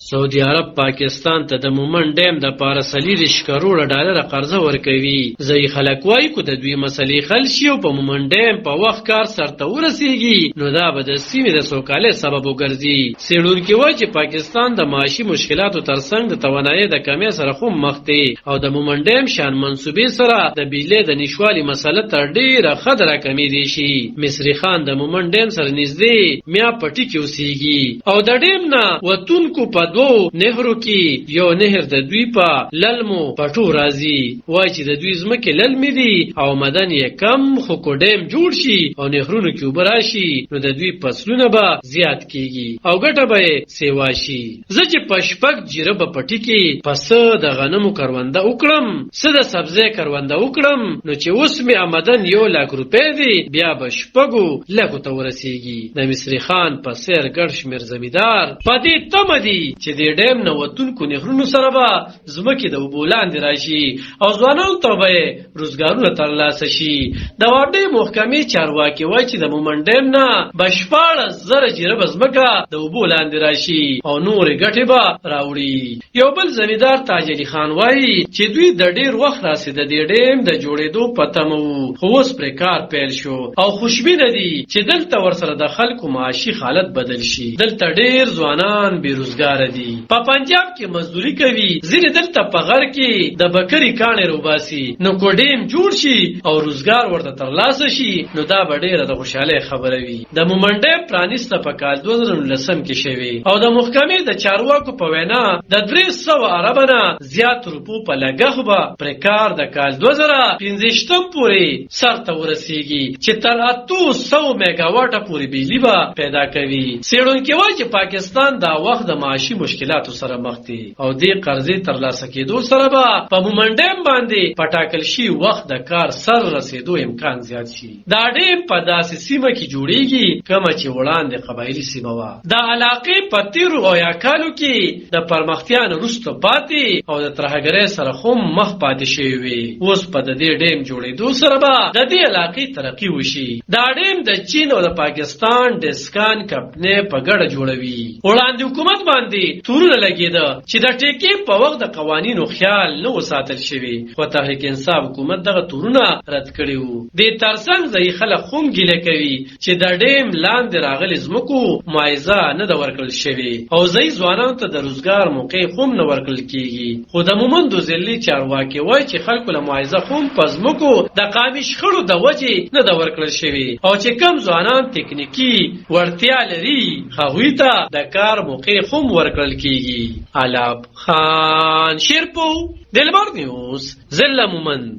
سعودي عرب پاکستان ته د مومن ډیم د پاره 30 کروڑ ډالر قرضه ورکوي. ځای خلک وایي کو د دوی مسلې حل شي او په مومن ډیم په وخت کار سرته ورسیږي نو دا به د سیمې د سوکالۍ سبب وګرځي. څېړونکي وایي چې پاکستان د معاشي مشکلاتو ترڅنګ د توانایي د کمۍ سره خو مخ دی او د مومن ډیم شان منسوبې سره د بجلی د نشوالي مسله تر ډیره خطر کمېدی شي. مصری خان د مومن ډیم سره نږدې میا پټي کې اوسېږي او د ډیم نه وتونکو په دوه نهرو کې یو نهر د دوی په للمو پټو راځي. وایي چې د دوی ځمکې للمې دي او مدن یې کم خو کو ډیم جوړ شي او نهرونو کې اوبه راشي نو د دوی فصلونه به زیات کیږي او ګټه به سیوا شي. زه چې په شپږ جیره په پټي کې پسه د غنمو کرونده وکړم څه د سبزۍ کرونده وکړم نو چې اوس مې آمدن 1 لک روپۍ دی بیا به شپږو لکو ته ورسیږي. د مصری خان په څېر ګڼ شمېر زمیندار په دې تمه دي چې د ډیم نه وتونکو نهرونو سره به ځمکې د اوبو لاندې راشي او ځوانانو ته به روزګارونه ترلاسه شي. د واردې محکمې چارواکي وایي چې د مومن ډیم نه به 14,000 جریبه ځمکه د اوبو لاندې راشي او نورې ګټې به راوړي. یو بل زمیندار تاج علي خان وایي چې دوی د ډیر وخت راځي د دې ډیم د جوړېدو په تمه وو خو اوس پرې کار پیل شو او خوشبینه دي چې دلته ورسره د خلکو معاشي حالت بدل شي. دلته ډیر ځوانان بیروزګار دي په پنجاب کې مزدوري کوي ځینې دلته په غر کې د بکري کاڼې روباسي نو کو ډیم جوړ شي او روزګار ورته ترلاسه شي نو دا به ډیره د خوشحالۍ خبره وي. د مومن ډیم پرانیسته په کال 2019 کې شوی او د محکمې د چارواکو په وینا د 300 اربه نه زیات روپو په لګښت به پر کار د کال 2015 پورې سرته ورسیږي چې تر 800 میگاواټه پورې بجلی به پیدا کوي. څېړونکي وایي چې پاکستان دا وخت د معاشي مشکلاتو سره مخ دی او دې قرضې ترلاسه کېدو سره به په مومن ډیم باندې په ټاکل شي وخت د کار سر رسیدو امکان زیات شي. دا ډیم په داسې سیمه کې جوړیږي کومه چې وړاندې قبایلي سیمه وه. دا علاقې په تیرو او یا کالو کې د پرمختیا نه وروسته پاتې او د ترهګرۍ سره خو مخ پاتې شوی وي. اوس په د دې ډیم جوړېدو سره به د دې علاقې ترقي وشي. دا ډیم د چین او د پاکستان ډسکان کمپنۍ په ګډه جوړوي. وړاندې حکومت باندې تورونه لګېده چې د ټیکې په وخت د قوانینو خیال نه وساتل شوی خو تحریک انصاف حکومت دغه تورونه رد کړي وو. دې ترڅنګ ځایي خلک هم ګیله کوي چې د ډیم لاندې راغلي ځمکو معاوضه نه ده ورکړل شوې او ځایي ځوانانو ته د روزګار موقع هم نه ورکړل کېږي. خو د مومندو ضلعي چارواکي وایي چې خلکو له معاوضه هم په ځمکو د قامي شخړو د وجې نه ده ورکړل شوې او چې کم ځوانان تکنیکي وړتیا لري هغوی ته د کار موقع هم ورکړل کېږي. علاب خان شیرپو دلبر نیوز ضلع مومند.